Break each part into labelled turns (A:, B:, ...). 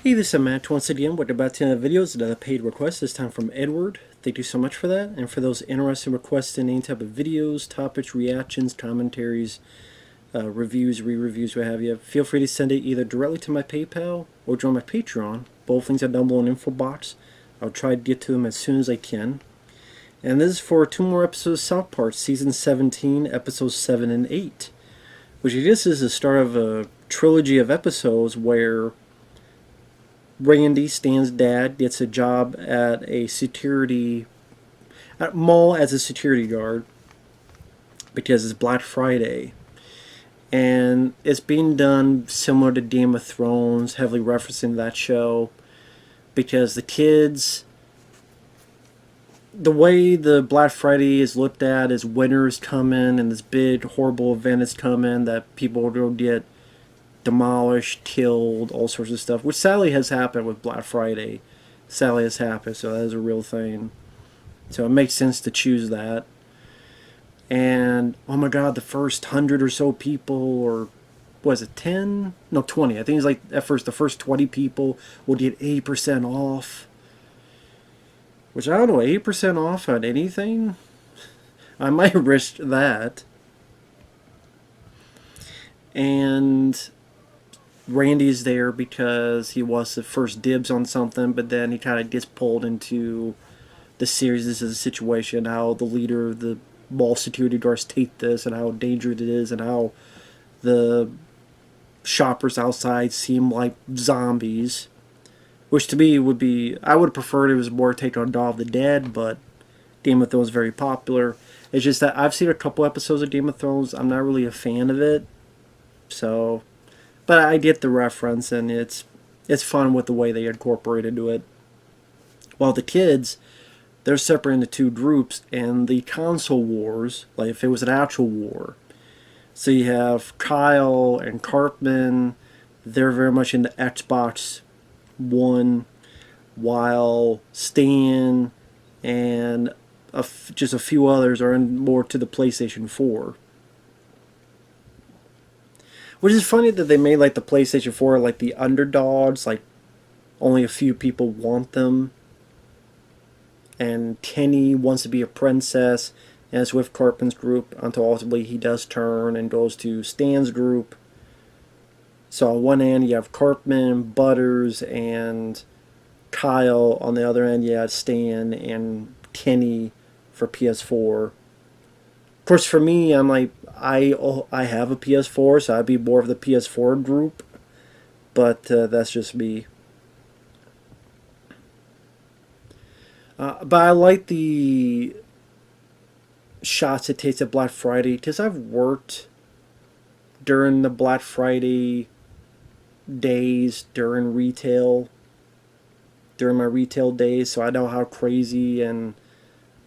A: Hey, this is Matt once again with about 10 videos, another paid request, this time from Edward. Thank you so much for that. And for those interested in requesting any type of videos, topics, reactions, commentaries, reviews, re-reviews, what have you, feel free to send it either directly to my PayPal or join my Patreon. Both links are down below in the info box. I'll try to get to them as soon as I can. And this is for 2 more episodes of South Park, Season 17, Episodes 7 and 8. Which I guess is the start of a trilogy of episodes where Randy, Stan's dad, gets a job at a mall as a security guard because it's Black Friday. And it's being done similar to Game of Thrones, heavily referencing that show, because the kids, the way the Black Friday is looked at is winter is coming and this big horrible event is coming that people will get demolished, killed, all sorts of stuff, which sadly has happened with Black Friday. Sadly has happened, so that is a real thing. So it makes sense to choose that. And oh my god, the first 100 or so people, or was it 10? No, 20. I think it's like at first the first 20 people will get 80% off. Which I don't know, 80% off on anything? I might risk that. And Randy's there because he was the first dibs on something, but then he kind of gets pulled into the seriousness of the situation, how the leader of the mall security guards take this, and how dangerous it is, and how the shoppers outside seem like zombies. Which to me would be, I would have preferred it was more take on Dawn of the Dead, but Game of Thrones is very popular. It's just that I've seen a couple episodes of Game of Thrones. I'm not really a fan of it. So, but I get the reference, and it's fun with the way they incorporate into it. While the kids, they're separate into 2 groups, and the console wars, like if it was an actual war. So you have Kyle and Cartman, they're very much into Xbox One, while Stan and just a few others are more to the PlayStation 4. Which is funny that they made like the PlayStation 4 like the underdogs, like only a few people want them. And Kenny wants to be a princess, and it's with Cartman's group until ultimately he does turn and goes to Stan's group. So on one end you have Cartman, Butters, and Kyle. On the other end you have Stan and Kenny for PS4. Of course, for me, I'm like, I have a PS4, so I'd be more of the PS4 group. But that's just me. But I like the shots it takes at Black Friday, because I've worked during the Black Friday days during my retail days, so I know how crazy and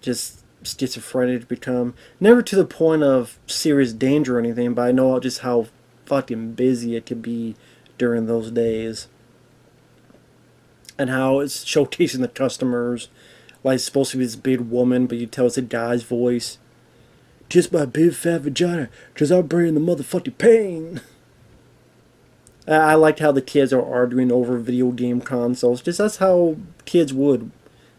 A: just schizophrenic to become. Never to the point of serious danger or anything, but I know just how fucking busy it could be during those days. And how it's showcasing the customers. Like it's supposed to be this big woman, but you tell it's a guy's voice. Just my big fat vagina, because I'm bringing the motherfucking pain. I liked how the kids are arguing over video game consoles. Just that's how kids would.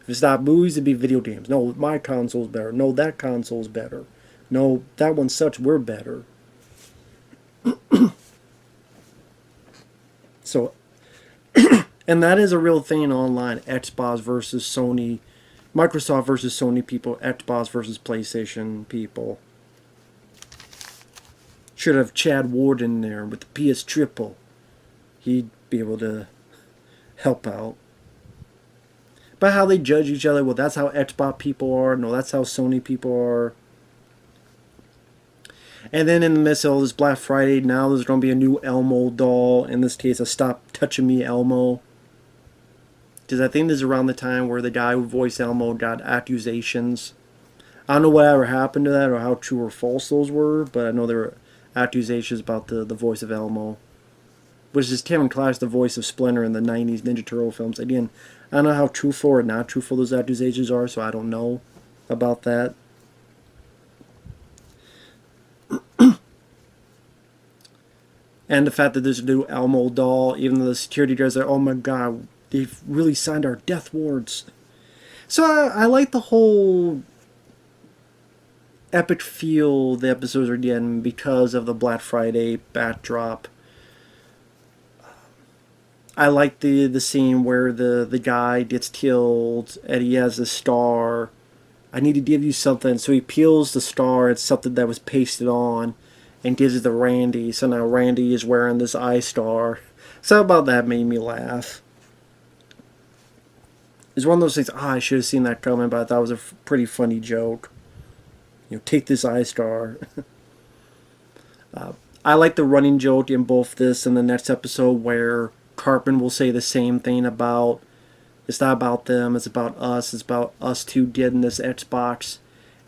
A: If it's not movies, it'd be video games. No, my console's better. No, that console's better. No, that one sucks. We're better. So, and that is a real thing online. Xbox versus Sony. Microsoft versus Sony people. Xbox versus PlayStation people. Should have Chad Ward in there with the PS Triple. He'd be able to help out. But how they judge each other, well, that's how Xbox people are. No, that's how Sony people are. And then in the midst of all this Black Friday, now there's going to be a new Elmo doll. In this case, a Stop Touching Me Elmo. Because I think this is around the time where the guy who voiced Elmo got accusations. I don't know whatever happened to that or how true or false those were, but I know there were accusations about the voice of Elmo. Which is Kevin Clash, the voice of Splinter in the 90s Ninja Turtle films. Again, I don't know how truthful or not truthful those accusations are, so I don't know about that. And the fact that there's a new Elmo doll, even though the security guards are, oh my god, they've really signed our death warrants. So I like the whole epic feel the episodes are getting because of the Black Friday backdrop. I like the scene where the guy gets killed and he has a star. I need to give you something. So he peels the star. It's something that was pasted on and gives it to Randy. So now Randy is wearing this eye star. Something about that made me laugh. It's one of those things, I should have seen that coming, but I thought it was a pretty funny joke. Take this eye star. I like the running joke in both this and the next episode where Cartman will say the same thing about it's not about them, it's about us. It's about us two getting this Xbox.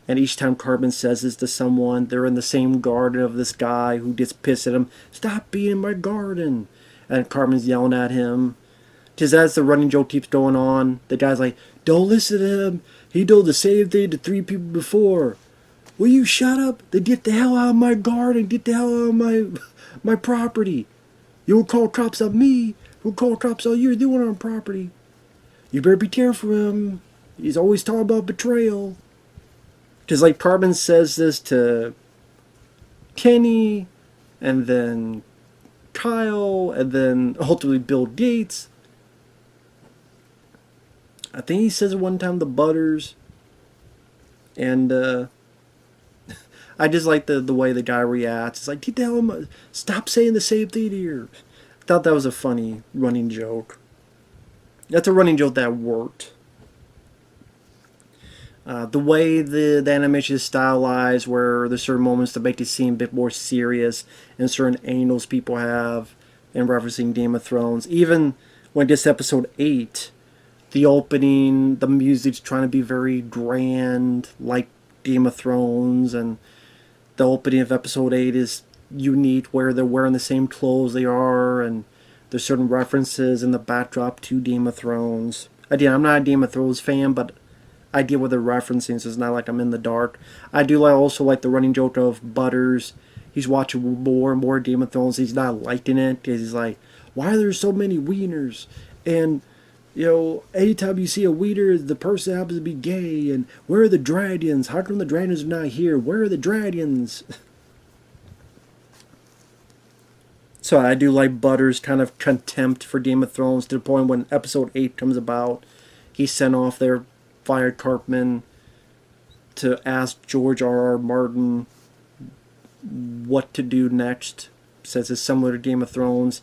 A: And each time Cartman says this to someone, they're in the same garden of this guy who gets pissed at him. Stop being in my garden. And Cartman's yelling at him. Because as the running joke keeps going on, the guy's like, don't listen to him. He told the same thing to 3 people before. Will you shut up? Then get the hell out of my garden. Get the hell out of my property. You don't call cops on me. Who call cops on you? You're doing on property. You better be careful of him. He's always talking about betrayal. Because like Cartman says this to Kenny, and then Kyle, and then ultimately Bill Gates. I think he says it one time to Butters. And I just like the way the guy reacts. It's like, get the hell, stop saying the same thing here. I thought that was a funny running joke. That's a running joke that worked. The way the animation is stylized, where there's certain moments to make it seem a bit more serious, and certain angles people have in referencing Game of Thrones. Even when this episode 8, the opening, the music's trying to be very grand, like Game of Thrones, and the opening of episode 8 is unique, where they're wearing the same clothes they are, and there's certain references in the backdrop to Game of Thrones. Again, I'm not a Game of Thrones fan, but I get what they're referencing, so it's not like I'm in the dark. I do also like the running joke of Butters. He's watching more and more Game of Thrones. He's not liking it because he's like, why are there so many wieners? And, anytime you see a wiener, the person happens to be gay. And where are the dragons? How come the dragons are not here? Where are the dragons? So I do like Butters' kind of contempt for Game of Thrones, to the point when episode 8 comes about, he sent off their fired Cartman to ask George R.R. Martin what to do next. Says it's similar to Game of Thrones.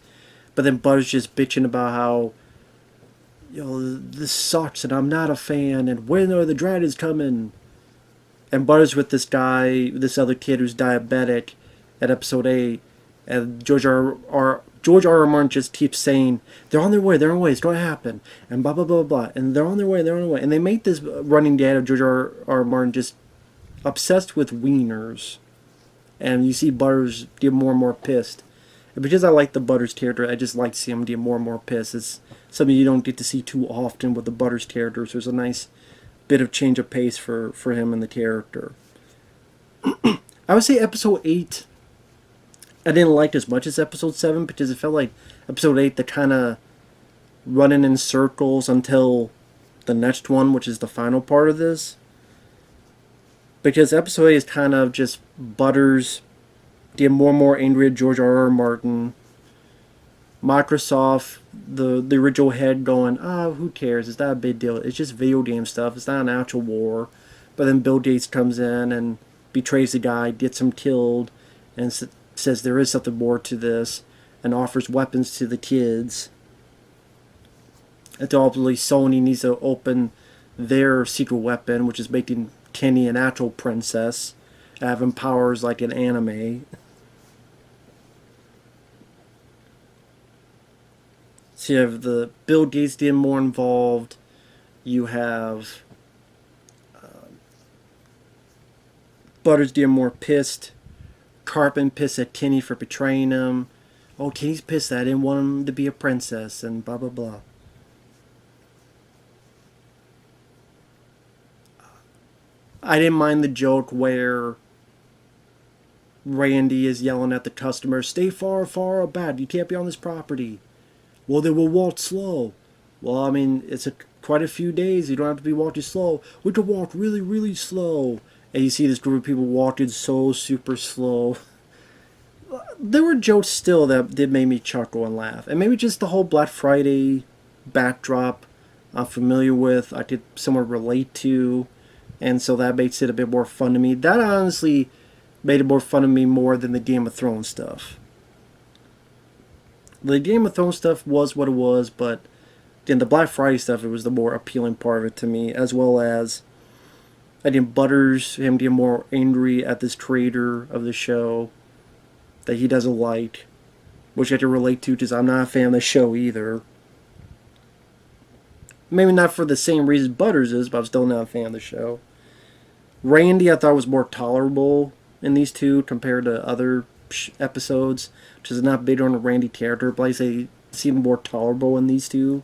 A: But then Butters just bitching about how, this sucks and I'm not a fan, and when are the dragons coming? And Butters with this guy, this other kid who's diabetic at episode 8, and George R.R. Martin just keeps saying, they're on their way, it's going to happen, and blah, blah, blah, blah, and they're on their way. And they make this running gag of George R.R. Martin just obsessed with wieners. And you see Butters get more and more pissed. And because I like the Butters character, I just like to see him get more and more pissed. It's something you don't get to see too often with the Butters character, so there's a nice bit of change of pace for him and the character. I would say episode 8 I didn't like as much as episode 7, because it felt like episode 8, they're kind of running in circles until the next one, which is the final part of this. Because episode 8 is kind of just Butters getting more and more angry at George R.R. Martin. Microsoft, the original head, going, who cares? It's not a big deal. It's just video game stuff. It's not an actual war. But then Bill Gates comes in and betrays the guy, gets him killed, and says there is something more to this, and offers weapons to the kids. And ultimately, Sony needs to open their secret weapon, which is making Kenny an actual princess, having powers like an anime. So you have the Bill Gates getting more involved. You have Butters getting more pissed. Cartman pissed at Kenny for betraying him. Oh, Kenny's pissed that I didn't want him to be a princess, and blah, blah, blah. I didn't mind the joke where Randy is yelling at the customer, "Stay far, far back. You can't be on this property." "Well, they will walk slow." "Well, I mean, quite a few days. You don't have to be walking slow. We can walk really, really slow." And you see this group of people walking so super slow. There were jokes still that did make me chuckle and laugh. And maybe just the whole Black Friday backdrop I'm familiar with, I could somewhat relate to. And so that makes it a bit more fun to me. That honestly made it more fun to me more than the Game of Thrones stuff. The Game of Thrones stuff was what it was, but in the Black Friday stuff, it was the more appealing part of it to me, as well as I think Butters, him getting more angry at this creator of the show that he doesn't like, which I can relate to because I'm not a fan of the show either. Maybe not for the same reason Butters is, but I'm still not a fan of the show. Randy, I thought was more tolerable in these two compared to other episodes, which is not big on the Randy character, but I say he seemed more tolerable in these two.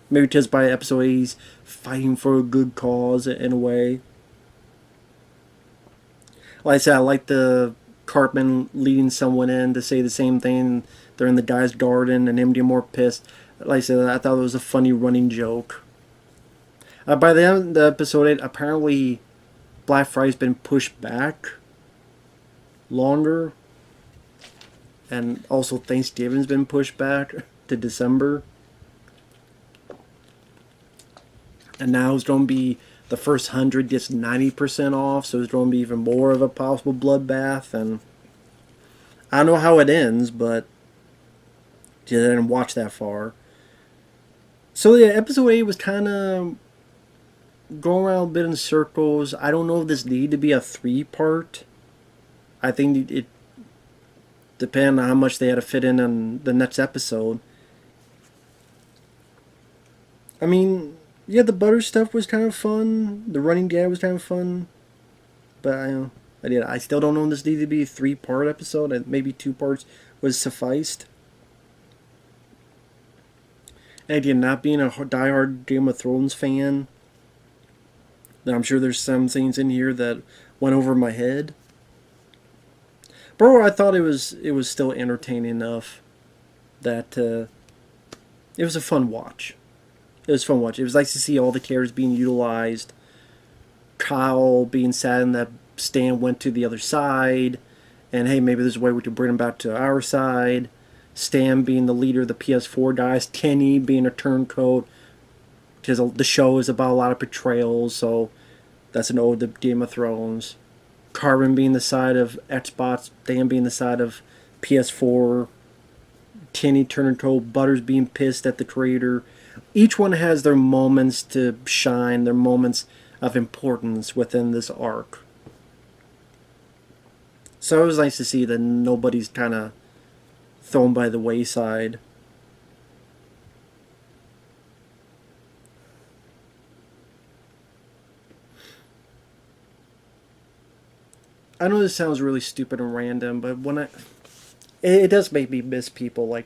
A: Maybe because by episode 8 he's fighting for a good cause in a way. Like I said, I like the Cartman leading someone in to say the same thing. They're in the guy's garden and him getting more pissed. Like I said, I thought it was a funny running joke. By the end of the episode 8, apparently Black Friday's been pushed back longer. And also Thanksgiving's been pushed back to December. And now it's going to be the first 100 gets 90% off, so it's going to be even more of a possible bloodbath. And I don't know how it ends, but I didn't watch that far. So yeah, episode 8 was kind of going around a bit in circles. I don't know if this needed to be a 3-part. I think it depended on how much they had to fit in the next episode. I mean, yeah, the butter stuff was kind of fun. The running gag was kind of fun. But I still don't know if this needed to be a 3-part episode. And maybe 2 parts was sufficed. And again, not being a diehard Game of Thrones fan, I'm sure there's some things in here that went over my head. But I thought it was still entertaining enough that it was a fun watch. It was fun watch. It was nice to see all the characters being utilized. Kyle being sad that Stan went to the other side, and hey, maybe there's a way we could bring him back to our side. Stan being the leader of the PS4 guys. Kenny being a turncoat. Because the show is about a lot of betrayals, so that's an ode to Game of Thrones. Cartman being the side of Xbox, Dan being the side of PS4, Kenny turning cold, Butters being pissed at the creator. Each one has their moments to shine, their moments of importance within this arc. So it was nice to see that nobody's kind of thrown by the wayside. I know this sounds really stupid and random, but it does make me miss people like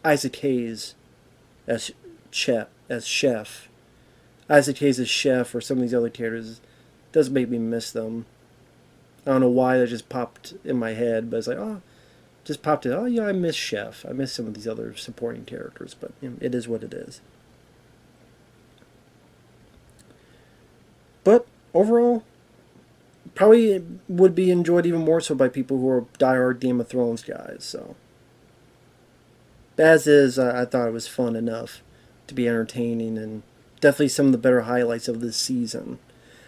A: Isaac Hayes as chef, Isaac Hayes as chef, or some of these other characters. It does make me miss them. I don't know why that just popped in my head, but it's like, just popped in. Oh yeah, I miss Chef. I miss some of these other supporting characters, but it is what it is. But overall, probably would be enjoyed even more so by people who are diehard Game of Thrones guys. So, as is, I thought it was fun enough to be entertaining, and definitely some of the better highlights of this season.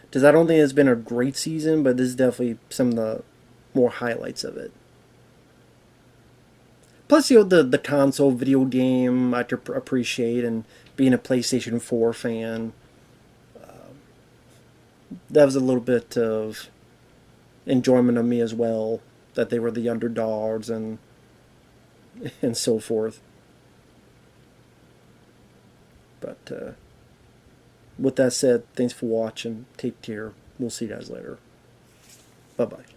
A: Because I don't think it's been a great season, but this is definitely some of the more highlights of it. Plus, the console video game I could appreciate, and being a PlayStation 4 fan, that was a little bit of enjoyment of me as well, that they were the underdogs and so forth. But with that said, thanks for watching. Take care. We'll see you guys later. Bye-bye.